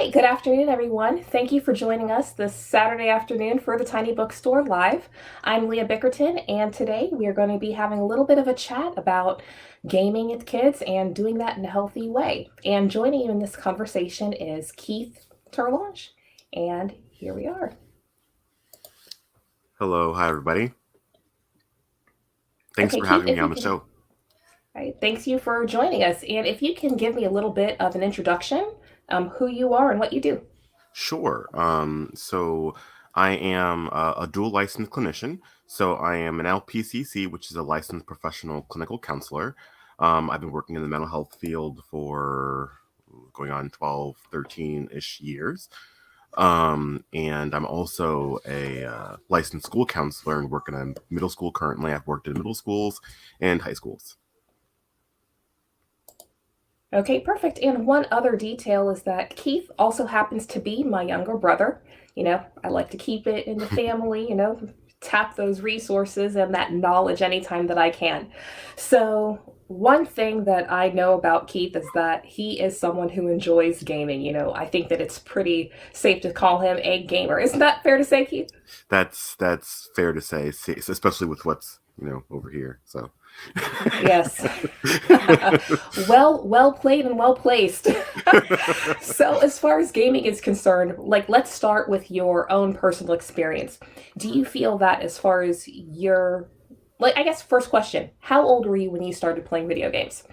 right, good afternoon, everyone. Thank you for joining us this Saturday afternoon for the Tiny Bookstore Live. I'm Leah Bickerton, and today we are going to be having a little bit of a chat about gaming with kids and doing that in a healthy way. And joining you in this conversation is Keith Terlonge, and here we are. Hello, hi everybody. Thanks Okay, for Keith, having me if you on the can, show. right, thanks you for joining us. And if you can give me a little bit of an introduction, who you are and what you do. Sure. So I am a dual licensed clinician. So I am an LPCC, which is a licensed professional clinical counselor. I've been working in the mental health field for going on 12, 13-ish years. And I'm also a licensed school counselor and working in middle school currently. I've worked in middle schools and high schools. Okay, perfect. And one other detail is that Keith also happens to be my younger brother. I like to keep it in the family, tap those resources and that knowledge anytime that I can. So, one thing that I know about Keith is that he is someone who enjoys gaming. I think that it's pretty safe to call him a gamer. Isn't that fair to say, Keith? That's fair to say, especially with what's over here. So Yes. Well played and well placed. So, as far as gaming is concerned, let's start with your own personal experience. Do you feel that as far as your I guess first question, how old were you when you started playing video games?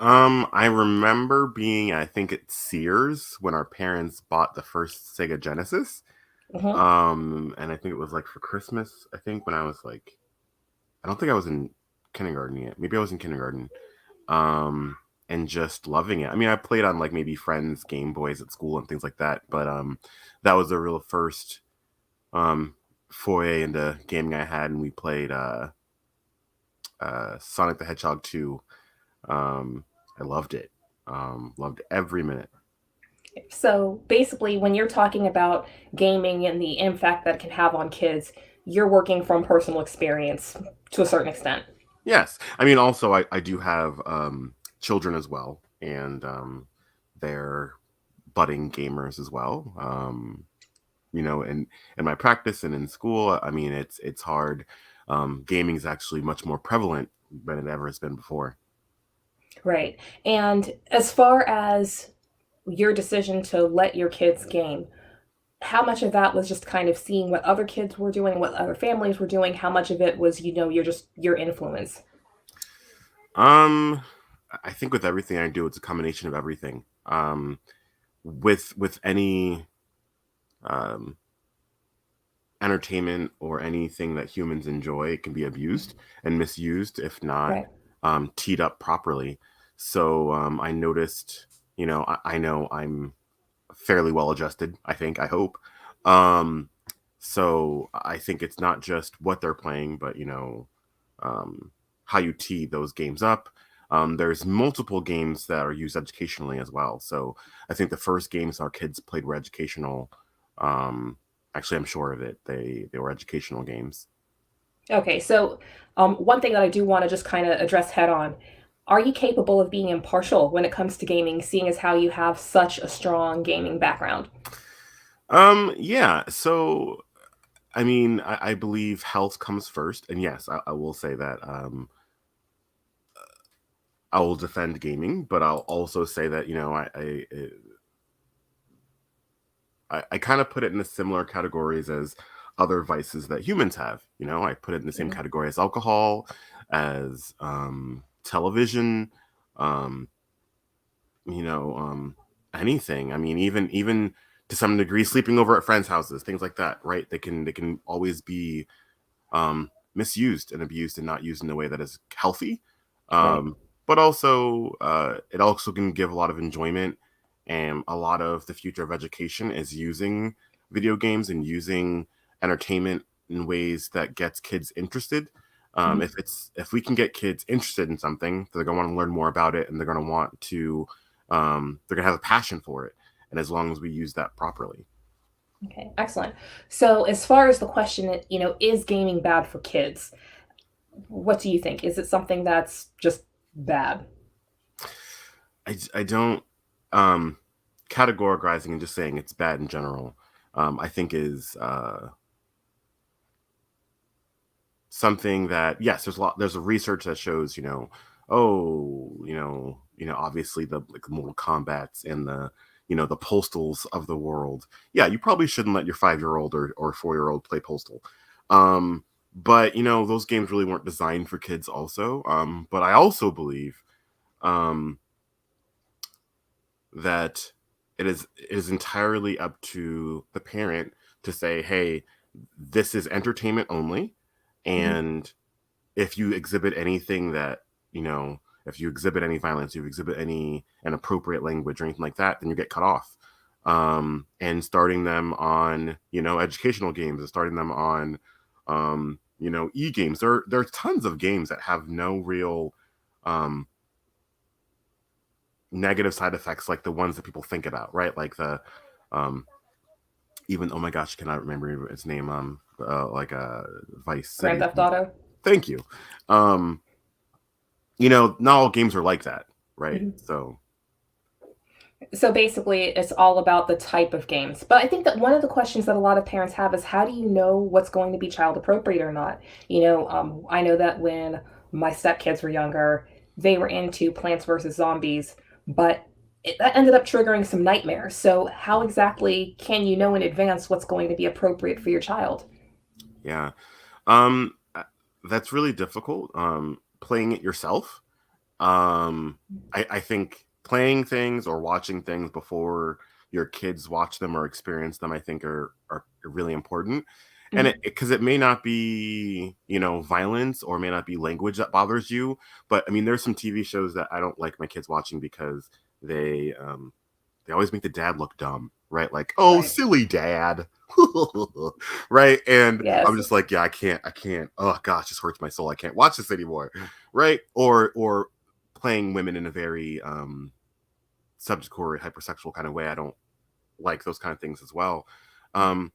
I remember being, I think, at Sears when our parents bought the first Sega Genesis. Hmm. And I think it was like for Christmas. I think when I was like, I don't think I was in kindergarten yet. Maybe I was in kindergarten. Um, and just loving it. I mean, I played on like maybe friends' Game Boys at school and things like that. But that was the real first um foray into gaming I had, and we played Sonic the Hedgehog 2. I loved it. Loved every minute. So, basically, when you're talking about gaming and the impact that it can have on kids, you're working from personal experience to a certain extent. Yes, I mean, also I do have children as well, and they're budding gamers as well. In my practice and in school, I mean, it's hard. Gaming is actually much more prevalent than it ever has been before. Right. And as far as your decision to let your kids game, how much of that was just kind of seeing what other kids were doing, what other families were doing? How much of it was, your influence? Um, I think with everything I do, it's a combination of everything. With any um, entertainment or anything that humans enjoy, it can be abused and misused if not Right. teed up properly. So I noticed, I know I'm fairly well adjusted, I think, I hope. Um, so I think it's not just what they're playing, but, um, how you tee those games up. There's multiple games that are used educationally as well. So I think the first games our kids played were educational. Um, Actually, I'm sure of it. They were educational games. Okay. So, one thing that I do want to just kind of address head on, are you capable of being impartial when it comes to gaming, seeing as how you have such a strong gaming background? Yeah. So I mean, I believe health comes first, and yes, I will say that. I will defend gaming, but I'll also say that I kind of put it in the similar categories as other vices that humans have. I put it in the same Mhm. category as alcohol, as television, um, you know, um, anything. I mean, even to some degree, sleeping over at friends' houses, things like that. Right? They can always be misused and abused and not used in a way that is healthy. Right. But also, it also can give a lot of enjoyment, and a lot of the future of education is using video games and using entertainment in ways that gets kids interested. Mhm. If we can get kids interested in something, they're gonna want to learn more about it, and they're gonna want to, they're gonna have a passion for it. And as long as we use that properly. Okay, excellent. So, as far as the question, is gaming bad for kids? What do you think? Is it something that's just bad? I don't. um, categorizing and just saying it's bad in general, I think is something that, yes, there's a research that shows, oh, obviously the like Mortal Kombats and the the Postals of the world. Yeah, you probably shouldn't let your 5-year-old or 4-year-old play Postal. But those games really weren't designed for kids also. But I also believe um that it is entirely up to the parent to say, hey, this is entertainment only, Mhm. and if you exhibit anything that if you exhibit any violence, you exhibit any inappropriate language or anything like that, then you get cut off. And starting them on educational games, and starting them on e-games. There's tons of games that have no real um negative side effects like the ones that people think about, right? Like the um even, oh my gosh, I cannot remember its name. Like Vice Grand City. Theft Auto. Thank you. um not all games are like that, right? Mhm. So So basically, it's all about the type of games. But I think that one of the questions that a lot of parents have is how do you know what's going to be child appropriate or not? I know that when my stepkids were younger, they were into Plants vs. Zombies, but that ended up triggering some nightmares. So, how exactly can you know in advance what's going to be appropriate for your child? yeah, that's really difficult. Playing it yourself, I think playing things or watching things before your kids watch them or experience them, I think are really important. And Mhm. because it may not be violence or may not be language that bothers you, but I mean there's some TV shows that I don't like my kids watching because they um they always make the dad look dumb, right? Like, oh, Right. silly dad. Right? And I'm Yes. just like, yeah, I can't. Oh gosh, this hurts my soul. I can't watch this anymore. Right? Or playing women in a very subjugatory, hypersexual kind of way. I don't like those kind of things as well. Um,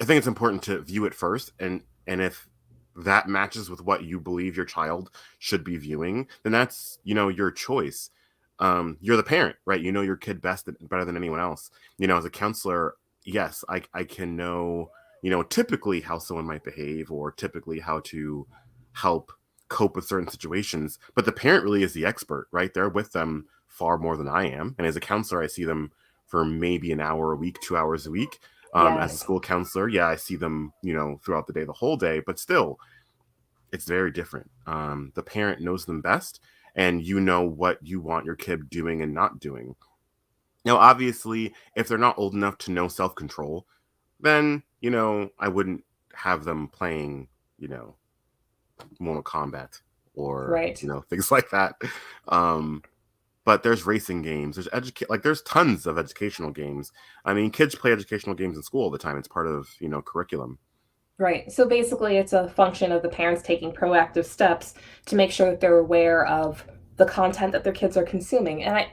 I think it's important to view it first, and if that matches with what you believe your child should be viewing, then that's your choice. You're the parent, right? You know your kid better than anyone else. As a counselor, yes, I can know typically how someone might behave or typically how to help cope with certain situations. But the parent really is the expert, right? They're with them far more than I am, and as a counselor, I see them for maybe an hour a week, 2 hours a week. As a Yes. school counselor, yeah, I see them, throughout the day, the whole day, but still, it's very different. The parent knows them best, and you know what you want your kid doing and not doing. Now, obviously, if they're not old enough to know self control, then, I wouldn't have them playing, you know, Mortal Kombat or, Right. things like that. Um, but there's racing games, there's tons of educational games. I mean, kids play educational games in school all the time. It's part of curriculum. Right. So basically, it's a function of the parents taking proactive steps to make sure that they're aware of the content that their kids are consuming. And I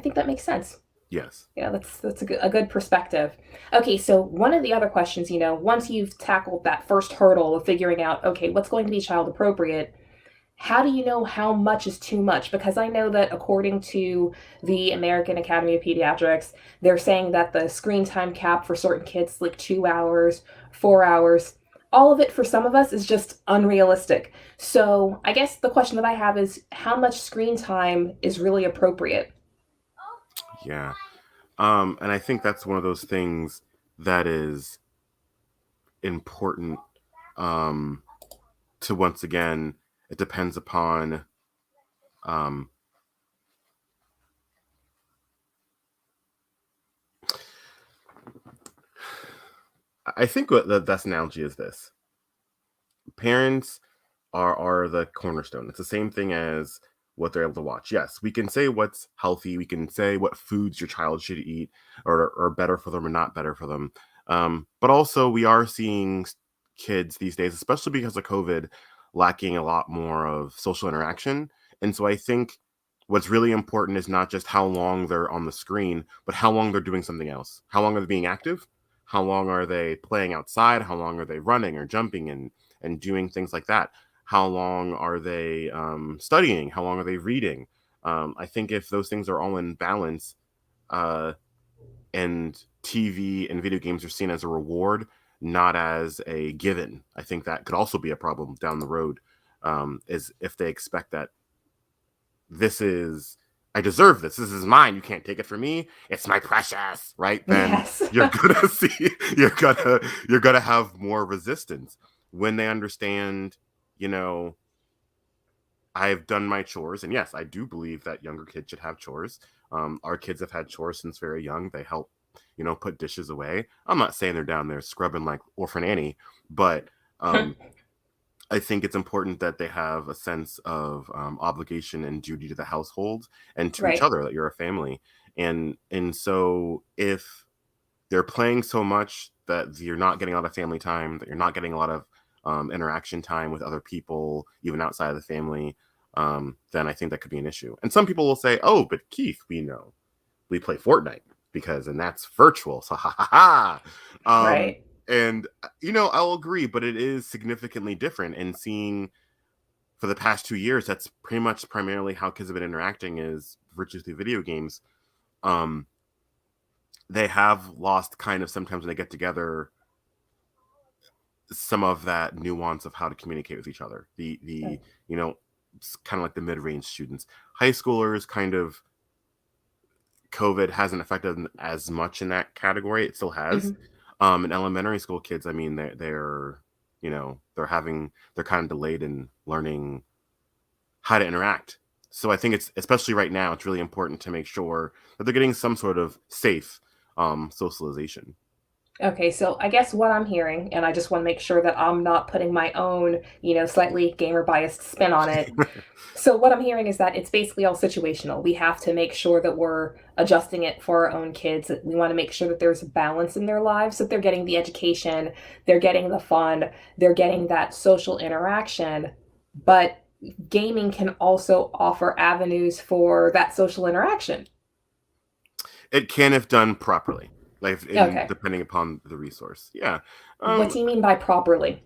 think that makes sense. Yes. Yeah, that's a good perspective. Okay, so one of the other questions, once you've tackled that first hurdle of figuring out, okay, what's going to be child appropriate, how do you know how much is too much? Because I know that according to the American Academy of Pediatrics, they're saying that the screen time cap for certain kids is like 2 hours, 4 hours. All of it for some of us is just unrealistic. So I guess the question that I have is how much screen time is really appropriate? Yeah. And I think that's one of those things that is important, um, to, once again, it depends upon, um, I think what the best analogy is this: parents are the cornerstone. It's the same thing as what they're able to watch. Yes, we can say what's healthy, we can say what foods your child should eat or are better for them or not better for them. But also, we are seeing kids these days, especially because of COVID, lacking a lot more of social interaction. And so I think what's really important is not just how long they're on the screen, but how long they're doing something else. How long are they being active? How long are they playing outside? How long are they running or jumping and doing things like that? How long are they studying? How long are they reading? I think if those things are all in balance, uh, and TV and video games are seen as a reward, not as a given, I think that could also be a problem down the road. Is if they expect that this is I deserve this. This is mine. You can't take it from me. It's my precious, right? Then Yes. you're gonna see you're gonna have more resistance when they understand, you know, I've done my chores, and yes, I do believe that younger kids should have chores. Our kids have had chores since very young. They help, put dishes away. I'm not saying they're down there scrubbing like Orphan Annie, but I think it's important that they have a sense of obligation and duty to the household and to each Right. other, that you're a family. And so if they're playing so much that you're not getting a lot of family time, that you're not getting a lot of interaction time with other people, even outside of the family, then I think that could be an issue. And some people will say, "Oh, but Keith, we know we play Fortnite and that's virtual." So ha ha ha. Um, Right. and I'll agree, but it is significantly different. And seeing for the past 2 years, that's pretty much primarily how kids have been interacting is virtually through video games. Um, they have lost kind of sometimes when they get together some of that nuance of how to communicate with each other. The you know kind of like the mid-range students, high schoolers, kind of COVID hasn't affected them as much in that category. It still has. Mhm. And elementary school kids, I mean, they're kind of delayed in learning how to interact. So I think it's, especially right now, it's really important to make sure that they're getting some sort of safe socialization. Okay, so I guess what I'm hearing, and I just want to make sure that I'm not putting my own, slightly gamer biased spin on it. So what I'm hearing is that it's basically all situational. We have to make sure that we're adjusting it for our own kids. We want to make sure that there's a balance in their lives, that they're getting the education, they're getting the fun, they're getting that social interaction. But gaming can also offer avenues for that social interaction. It can if done properly, like in Okay. depending upon the resource. Yeah. What Um, do you mean by properly?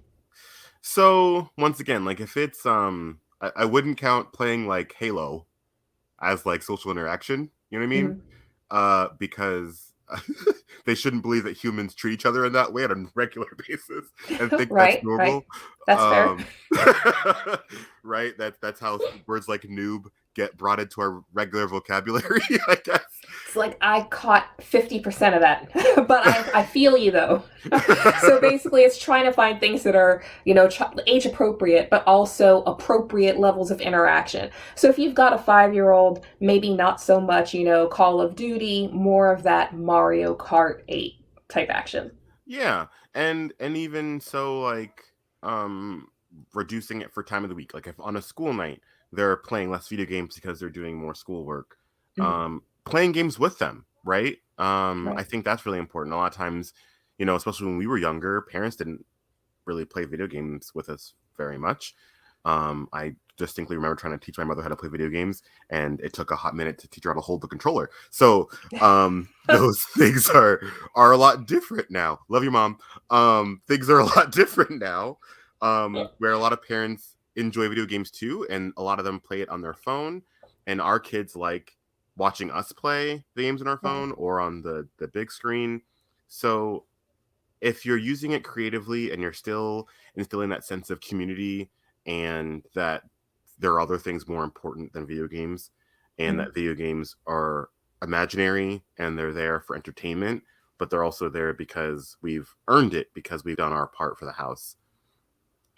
so once again, like if it's I wouldn't count playing like Halo as like social interaction. You know what I mean? Mhm. Because they shouldn't believe that humans treat each other in that way on a regular basis and think that's Right, right. normal. That's fair. Um, right? That's how words like noob get brought into our regular vocabulary, I It's like I caught 50% of that, but I feel you though. So guess. basically, it's trying to find things that are, age appropriate, but also appropriate levels of interaction. So if you've got a 5 year old, maybe not so much, Call of Duty, more of that Mario Kart 8 type action. Yeah, and even so, like um reducing it for time of the week. Like if on a school night they're playing less video games because they're doing more schoolwork, Mhm. playing games with them, right? I Right. think that's really important. A lot of times, especially when we were younger, parents didn't really play video games with us very much. I distinctly remember trying to teach my mother how to play video games, and it took a hot minute to teach her how to hold the controller. So those things are a lot different now. Love you, mom. Things are a lot different now, where a lot of parents enjoy video games too, and a lot of them play it on their phone. And our kids like watching us play the games on our Right. phone or on the big screen. So if you're using it creatively and you're still instilling that sense of community and that there are other things more important than video games and Mhm. that video games are imaginary and they're there for entertainment, but they're also there because we've earned it because we've done our part for the house.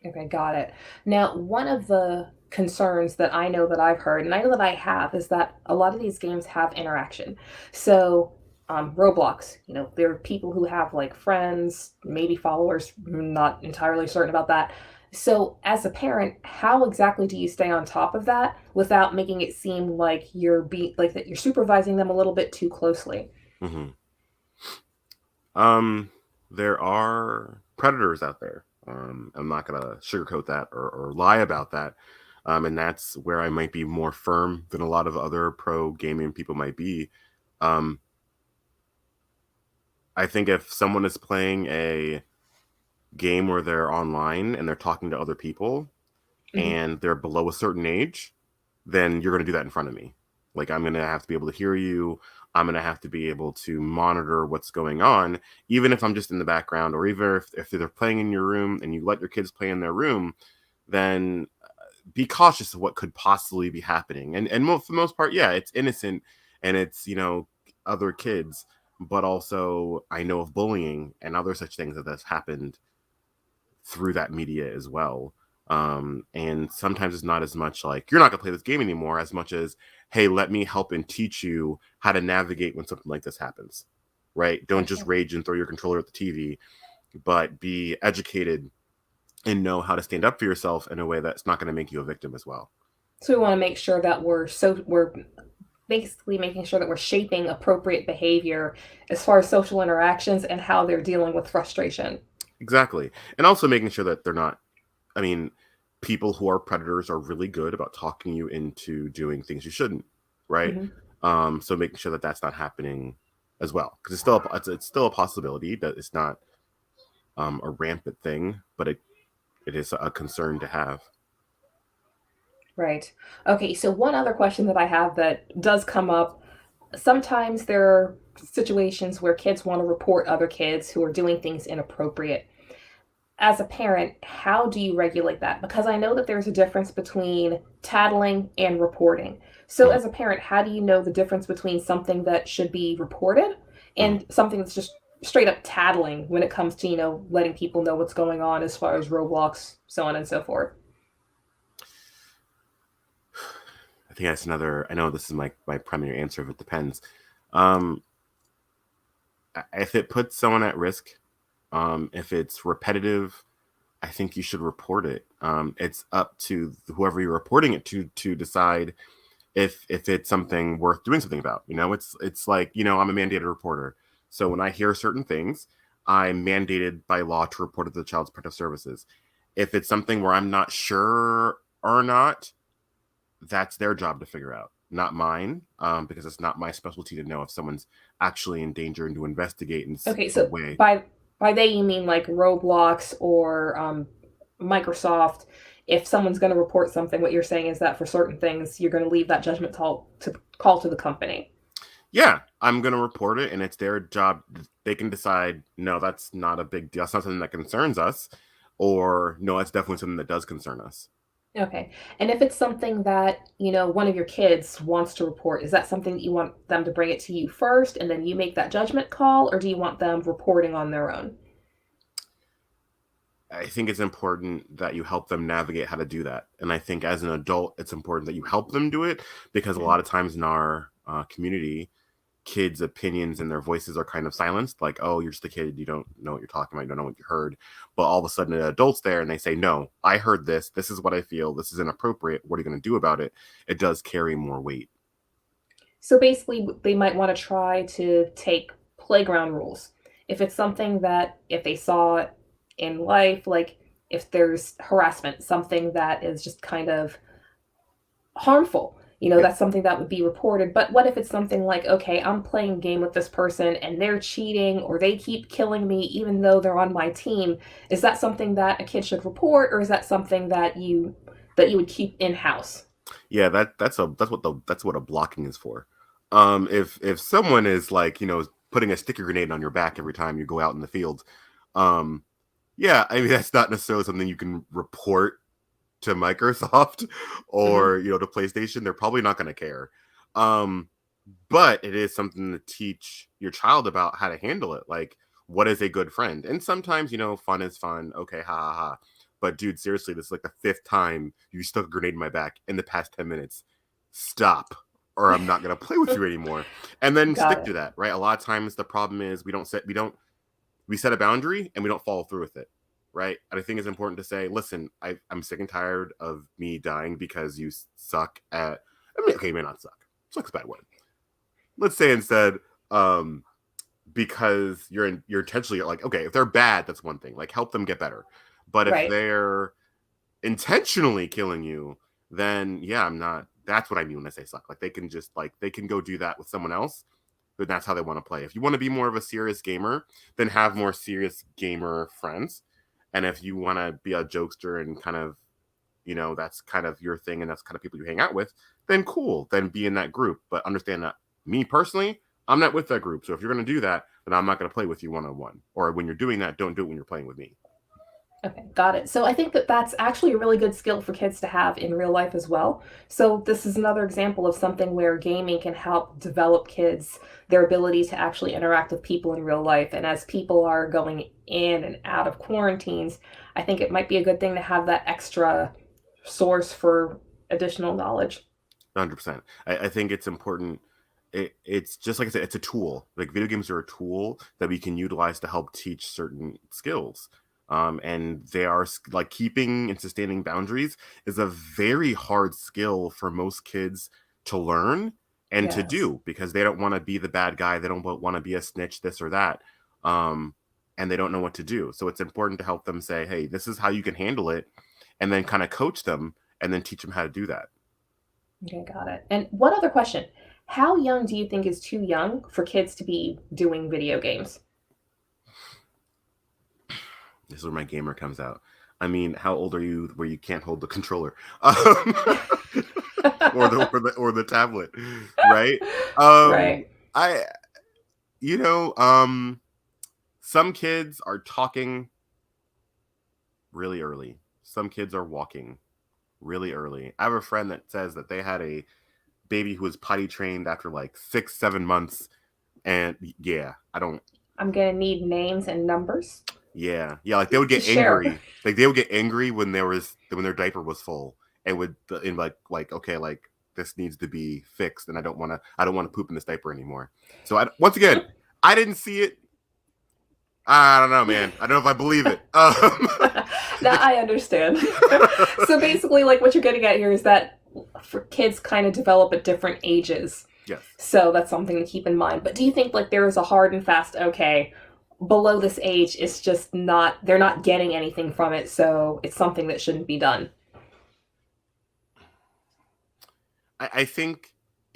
Okay, got it. Now, one of the concerns that I know that I've heard, and I know that I have, is that a lot of these games have interaction. So, Roblox, there are people who have like friends, maybe followers, not entirely certain about that. So, as a parent, how exactly do you stay on top of that without making it seem like like that you're supervising them a little bit too closely? Mm-hmm. Um, there are predators out there. I'm not gonna sugarcoat that or lie about that. And that's where I might be more firm than a lot of other pro gaming people might be. Um, I think if someone is playing a game where they're online and they're talking to other people Mhm. and they're below a certain age, then you're going to do that in front of me. Like, I'm going to have to be able to hear you. I'm going to have to be able to monitor what's going on, even if I'm just in the background, or even if they're playing in your room and you let your kids play in their room, then be cautious of what could possibly be happening. And for the most part, yeah, it's innocent and it's, other kids, but also I know of bullying and other such things that has happened through that media as well. And sometimes it's not as much like you're not gonna play this game anymore as much as, hey, let me help and teach you how to navigate when something like this happens. Right? Don't just Gotcha. rage and throw your controller at the TV, but be educated and know how to stand up for yourself in a way that's not going to make you a victim as well. So we want to make sure that we're basically making sure that we're shaping appropriate behavior as far as social interactions and how they're dealing with frustration. Exactly. And also making sure that they're not, I mean, people who are predators are really good about talking you into doing things you shouldn't, right? Hmm. So making sure that that's not happening as well, because it's still a possibility that it's not a rampant thing, but it is a concern to have. Right. Okay, so one other question that I have that does come up, sometimes there are situations where kids want to report other kids who are doing things inappropriate. As a parent, how do you regulate that? Because I know that there's a difference between tattling and reporting. So, Mhm, as a parent, how do you know the difference between something that should be reported mhm. and something that's just straight up tattling when it comes to, letting people know what's going on as far as Roblox, so on and so forth? I think that's another. I know this is my primary answer, but it depends. Um, if it puts someone at risk, if it's repetitive, I think you should report it. It's up to whoever you're reporting it to decide if it's something worth doing something about. It's like, I'm a mandated reporter. So when I hear certain things, I'm mandated by law to report it to the Child Protective Services. If it's something where I'm not sure or not, that's their job to figure out, not mine, because it's not my specialty to know if someone's actually in danger and to investigate in Okay, a so way. by they you mean like Roblox or Microsoft. If someone's going to report something, what you're saying is that for certain things, you're going to leave that judgment call to the company. Yeah, I'm gonna report it, and it's their job. They can decide, no, that's not a big deal. That's not something that concerns us, or no, that's definitely something that does concern us. Okay. And if it's something that, one of your kids wants to report, is that something that you want them to bring it to you first and then you make that judgment call, or do you want them reporting on their own? I think it's important that you help them navigate how to do that, and I think as an adult, it's important that you help them do it because a Mhm. lot of times in our community, kids' opinions and their voices are kind of silenced. Like, oh, you're just a kid, you don't know what you're talking about, you don't know what you heard. But all of a sudden, an adult's there and they say, no, I heard this. This is what I feel. This is inappropriate. What are you going to do about it? It does carry more weight. So basically, they might want to try to take playground rules. If it's something that, if they saw it in life, like if there's harassment, something that is just kind of harmful, Yeah. that's something that would be reported. But what if it's something like, okay, I'm playing a game with this person and they're cheating or they keep killing me even though they're on my team? Is that something that a kid should report, or is that something that you would keep in house? Yeah, that's what a blocking is for. If someone is like, putting a sticky grenade on your back every time you go out in the field, um, yeah, I mean that's not necessarily something you can report to Microsoft Hmm. or to PlayStation. They're probably not going to care. Um, but it is something to teach your child about how to handle it. Like, what is a good friend? And sometimes, fun is fun. Okay, ha ha ha. But dude, seriously, this is like the fifth time you stuck a grenade in my back in the past 10 minutes. Stop, or I'm not gonna play with you anymore. And then Got stick it. to that, right? A lot of times the problem is we set a boundary and we don't follow through with it, right? And I think it's important to say, listen, I'm sick and tired of me dying because you suck at. I mean, okay, you may not suck. Suck's a bad word. Let's say instead, um, because you're intentionally like, okay, if they're bad, that's one thing. Like, help them get better. But if Right. they're intentionally killing you, then yeah, I'm not. That's what I mean when I say suck. Like, they can go do that with someone else, but that's how they want to play. If you want to be more of a serious gamer, then have more serious gamer friends. And if you want to be a jokester and kind of, that's kind of your thing and that's kind of people you hang out with, then cool, then be in that group. But understand that me personally, I'm not with that group. So if you're going to do that, then I'm not going to play with you one-on-one. Or when you're doing that, don't do it when you're playing with me. Okay, got it. So I think that that's actually a really good skill for kids to have in real life as well. So this is another example of something where gaming can help develop kids their ability to actually interact with people in real life. And as people are going in and out of quarantines, I think it might be a good thing to have that extra source for additional knowledge. 100%. I think it's important. It's just like I said, it's a tool. Like video games are a tool that we can utilize to help teach certain skills. And they are like keeping and sustaining boundaries is a very hard skill for most kids to learn and to Yes. do because they don't want to be the bad guy. They don't want to be a snitch, this or that. Um, and they don't know what to do. So it's important to help them say, hey, this is how you can handle it. And then kind of coach them and then teach them how to do that. Okay, got it. And one other question. How young do you think is too young for kids to be doing video games? This is where my gamer comes out. I mean, how old are you where you can't hold the controller or the tablet, right? Right. I you know, some kids are talking really early. Some kids are walking really early. I have a friend that says that they had a baby who was potty trained after like 6, 7 months, and yeah, I don't. I'm gonna need names and numbers Yeah, like they would to get share. angry. Like they would get angry when their diaper was full, and would and like okay, like this needs to be fixed, and I don't want to poop in this diaper anymore. So once again, I didn't see it. I don't know, man. I don't know if I believe it. Now I understand. So basically, like what you're getting at here is that for kids kind of develop at different ages. Yes. So that's something to keep in mind. But do you think like there is a hard and fast, okay, below this age, it's just not, they're not getting anything from it, so it's something that shouldn't be done? I think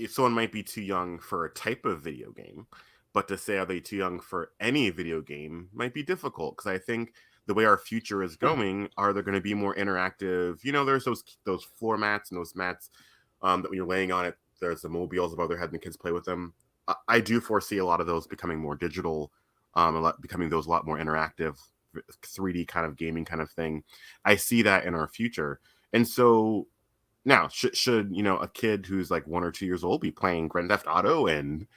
someone might be too young for a type of video game, but to say are they too young for any video game might be difficult because I think the way our future is going, are there going to be more interactive? There's those floor mats and those mats that when you're laying on it, there's the mobiles above their head and the kids play with them. I do foresee a lot of those becoming more digital, becoming those a lot more interactive, 3D kind of gaming kind of thing. I see that in our future, and so now, should a kid who's like 1 or 2 years old be playing Grand Theft Auto and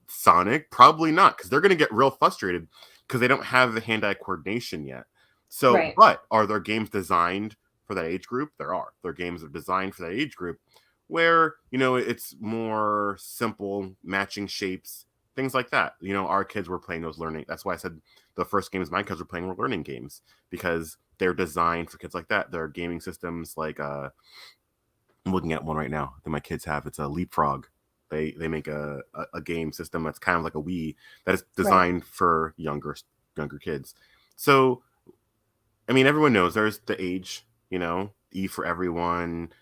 Sonic? Probably not, because they're going to get real frustrated because they don't have the hand-eye coordination yet. So, Right. but are there games designed for that age group? There are. There are games that are designed for that age group where it's more simple, matching shapes, things like that. Our kids were playing those learning. That's why I said the first games my kids were playing were learning games because they're designed for kids like that. There are gaming systems like I'm looking at one right now that my kids have. It's a Leapfrog. They make a game system that's kind of like a Wii that is Right. designed for younger kids. So I mean, everyone knows there's the age. E for everyone.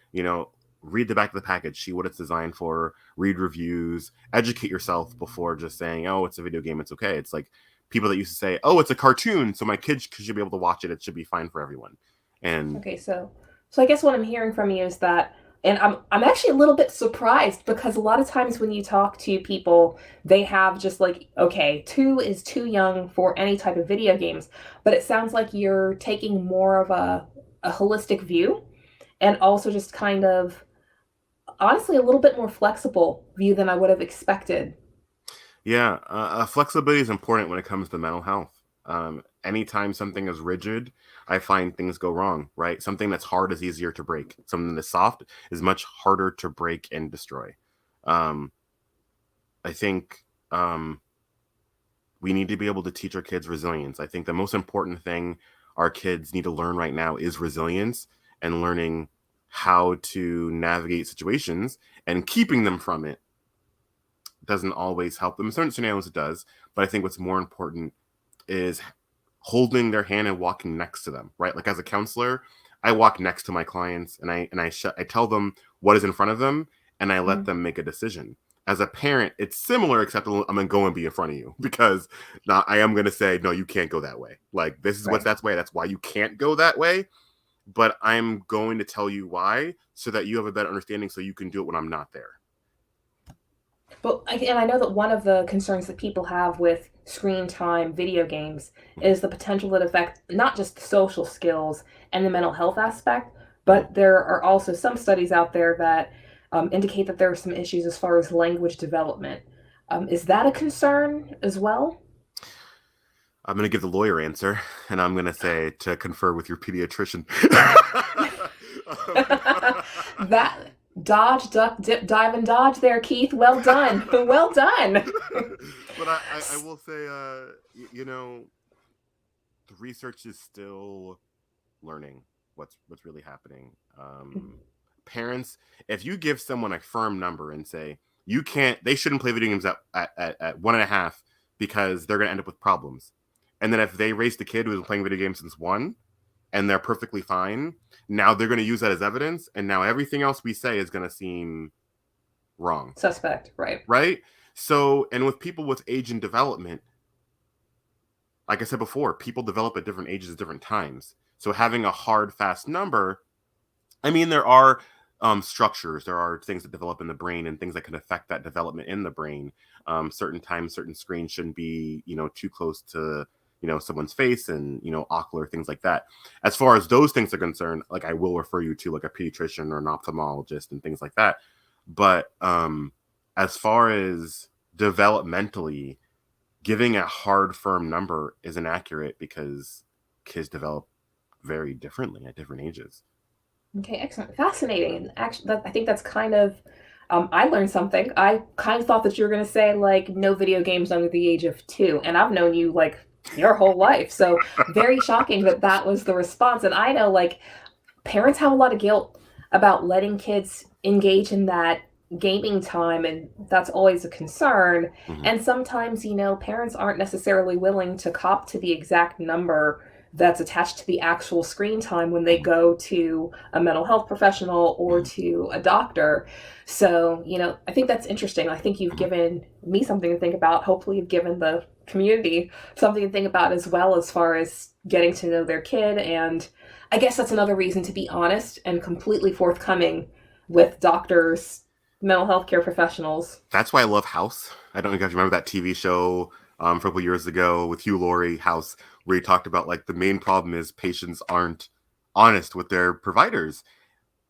Read the back of the package, see what it's designed for, read reviews, educate yourself before just saying, oh, it's a video game, it's okay. It's like people that used to say, oh, it's a cartoon, so my kids should be able to watch it. It should be fine for everyone. And Okay, so I guess what I'm hearing from you is that, and I'm actually a little bit surprised because a lot of times when you talk to people, they have just like, okay, two is too young for any type of video games, but it sounds like you're taking more of a holistic view and also just kind of honestly a little bit more flexible view than I would have expected. yeah, flexibility is important when it comes to mental health. Anytime something is rigid, I find things go wrong, right? Something that's hard is easier to break. Something that's soft is much harder to break and destroy. Um, I think we need to be able to teach our kids resilience. I think the most important thing our kids need to learn right now is resilience and learning how to navigate situations and keeping them from it doesn't always help them. In certain scenarios, it does. But I think what's more important is holding their hand and walking next to them, right? Like as a counselor, I walk next to my clients and I tell them what is in front of them and I let Mm. them make a decision. As a parent, it's similar, except I'm gonna go and be in front of you because now I am gonna say, no, you can't go that way. Like this is what's Right. that's way. That's why you can't go that way. but I'm going to tell you why so that you have a better understanding so you can do it when I'm not there. But and I know that one of the concerns that people have with screen time video games is the potential that affect not just the social skills and the mental health aspect, Mhm. but there are also some studies out there that indicate that there are some issues as far as language development. Is that a concern as well? I'm going to give the lawyer answer, and I'm going to say to confer with your pediatrician. That dodge, duck, dip, dive, and dodge there, Keith. Well done. Well done. But I will say, you know, the research is still learning what's really happening. Parents, if you give someone a firm number and say you can't, they shouldn't play video games at 1.5 because they're going to end up with problems. And then if they raise the kid who's been playing video games since 1 and they're perfectly fine, now they're going to use that as evidence. And now everything else we say is going to seem wrong. Suspect, right? Right. So, and with people with age and development, like I said before, people develop at different ages at different times. So having a hard, fast number, I mean, there are structures, there are things that develop in the brain and things that can affect that development in the brain. Certain times, certain screens shouldn't be, too close to, someone's face and, ocular things like that. As far as those things are concerned, like I will refer you to like a pediatrician or an ophthalmologist and things like that. But as far as developmentally, giving a hard, firm number is inaccurate because kids develop very differently at different ages. Okay, excellent. Fascinating. And actually, I think that's kind of, I learned something. I kind of thought that you were going to say, like, no video games under the age of 2. And I've known you, like, your whole life. So, very shocking that that was the response. And I know, like, parents have a lot of guilt about letting kids engage in that gaming time, and that's always a concern. Mm-hmm. And sometimes, parents aren't necessarily willing to cop to the exact number that's attached to the actual screen time when they Mm-hmm. go to a mental health professional or Mm-hmm. to a doctor. So, I think that's interesting. I think you've Mm-hmm. given me something to think about. Hopefully, you've given the community something to think about as well, as far as getting to know their kid. And I guess that's another reason to be honest and completely forthcoming with doctors, mental health care professionals. That's why I love House. I don't know if you guys remember that TV show from a couple years ago with Hugh Laurie, House, where he talked about like the main problem is patients aren't honest with their providers.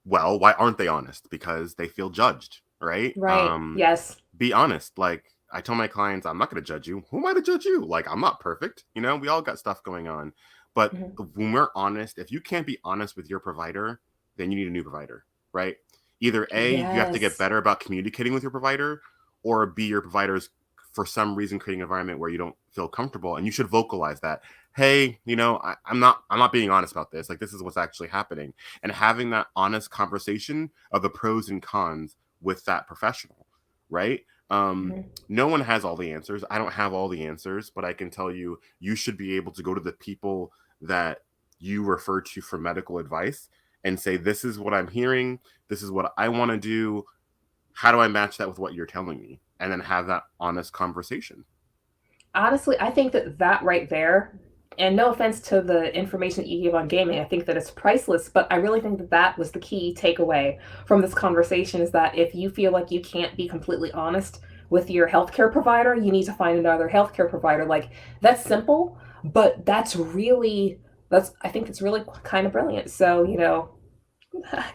Well, why aren't they honest? Because they feel judged, right? Right. Yes. Be honest. Like I tell my clients, I'm not going to judge you. Who am I to judge you? Like I'm not perfect. We all got stuff going on. But Mhm. when we're honest, if you can't be honest with your provider, then you need a new provider, right? Either A, you have to get Yes. better about communicating with your provider, or B, your provider's for some reason creating an environment where you don't feel comfortable, and you should vocalize that. Hey, I'm not being honest about this. Like this is what's actually happening, and having that honest conversation of the pros and cons with that professional, right? Mhm. No one has all the answers. I don't have all the answers, but I can tell you, you should be able to go to the people that you refer to for medical advice and say, this is what I'm hearing. This is what I want to do. How do I match that with what you're telling me? And then have that honest conversation. Honestly, I think that that right there, and no offense to the information that you gave on gaming, I think that it's priceless, but I really think that that was the key takeaway from this conversation, is that if you feel like you can't be completely honest with your healthcare provider, you need to find another healthcare provider. Like, that's simple, but I think it's really kind of brilliant. So,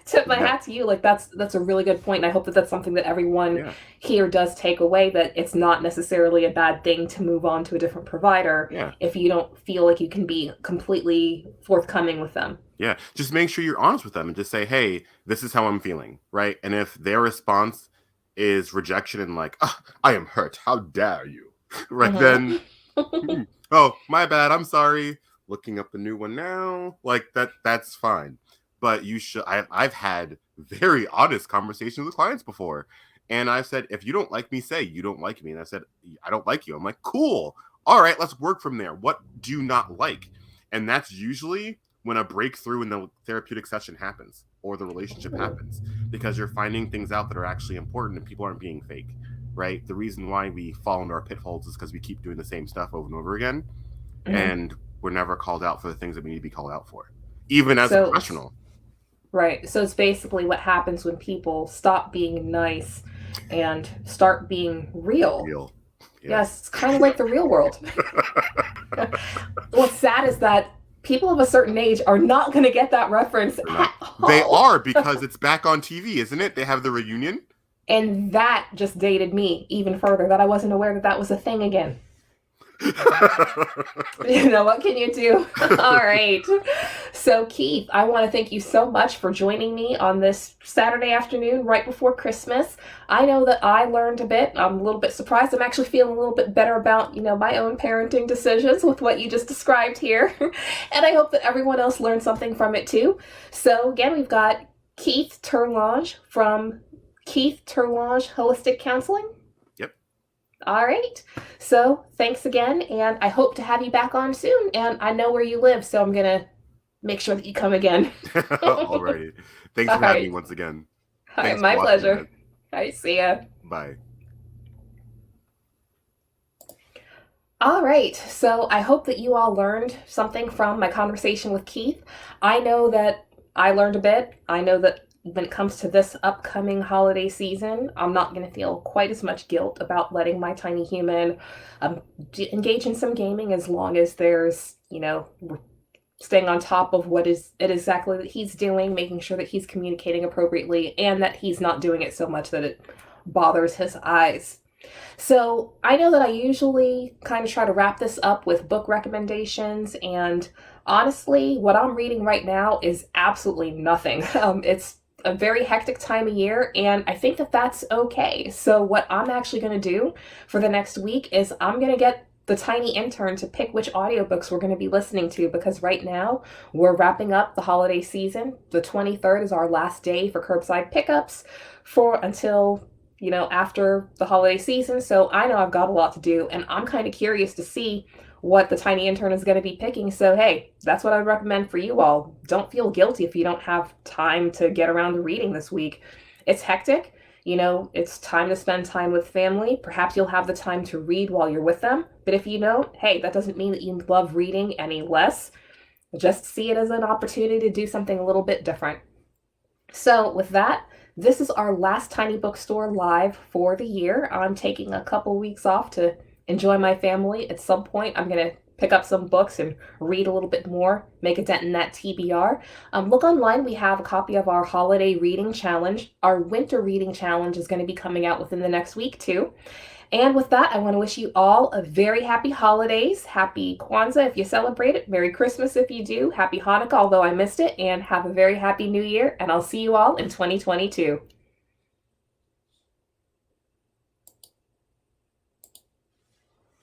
tip my Yeah. hat to you. Like, that's a really good point, and I hope that that's something that everyone Yeah. here does take away, that it's not necessarily a bad thing to move on to a different provider Yeah. if you don't feel like you can be completely forthcoming with them. Yeah. Just make sure you're honest with them and just say, hey, this is how I'm feeling. Right. And if their response is rejection and like, oh, I am hurt. How dare you? Right. Then, Hmm. oh, my bad. I'm sorry. Looking up the new one now. Like that's fine. But you should, I've had very honest conversations with clients before. And I've said, if you don't like me, say you don't like me. And I said, I don't like you. I'm like, cool. All right, let's work from there. What do you not like? And that's usually when a breakthrough in the therapeutic session happens or the relationship happens, because you're finding things out that are actually important and people aren't being fake, right? The reason why we fall into our pitfalls is because we keep doing the same stuff over and over again, Hmm. and we're never called out for the things that we need to be called out for. even as a So, professional. right. So it's basically what happens when people stop being nice and start being real. Real. Yes. Yes, it's kind of like the real world. What's sad is that people of a certain age are not going to get that reference They're not. at They all. are, because it's back on TV, isn't it? They have the reunion. And that just dated me even further, that I wasn't aware that that was a thing again. You know, what can you do? All right. So, Keith, I want to thank you so much for joining me on this Saturday afternoon right before Christmas. I know that I learned a bit. I'm a little bit surprised. I'm actually feeling a little bit better about, my own parenting decisions with what you just described here. And I hope that everyone else learned something from it too. So, again, we've got Keith Terlonge from Keith Terlonge Holistic Counseling. Yep. All right. So thanks again, and I hope to have you back on soon. And I know where you live, so I'm going to make sure that you come again. Alrighty. Thanks All for having me right. once again. All right, Thanks for my watching, pleasure. guys. All right, see ya. Bye. All right, so I hope that you all learned something from my conversation with Keith. I know that I learned a bit. I know that when it comes to this upcoming holiday season, I'm not going to feel quite as much guilt about letting my tiny human engage in some gaming, as long as there's, staying on top of what is it exactly that he's doing, making sure that he's communicating appropriately, and that he's not doing it so much that it bothers his eyes. So I know that I usually kind of try to wrap this up with book recommendations, and honestly, what I'm reading right now is absolutely nothing. It's a very hectic time of year, and I think that that's okay. So what I'm actually going to do for the next week is I'm going to get the tiny intern to pick which audiobooks we're going to be listening to, because right now we're wrapping up the holiday season. The 23rd is our last day for curbside pickups for until after the holiday season. So I know I've got a lot to do, and I'm kind of curious to see what the tiny intern is going to be picking. So, hey, that's what I would recommend for you all. Don't feel guilty if you don't have time to get around to reading this week. It's hectic. It's time to spend time with family. Perhaps you'll have the time to read while you're with them. But if you don't, hey, that doesn't mean that you love reading any less. Just see it as an opportunity to do something a little bit different. So with that, this is our last Tiny Bookstore live for the year. I'm taking a couple weeks off to enjoy my family. At some point, I'm going to pick up some books and read a little bit more, make a dent in that TBR. Look online. We have a copy of our holiday reading challenge. Our winter reading challenge is going to be coming out within the next week too. And with that, I want to wish you all a very happy holidays. Happy Kwanzaa if you celebrate it. Merry Christmas if you do. Happy Hanukkah, although I missed it. And have a very happy new year. And I'll see you all in 2022.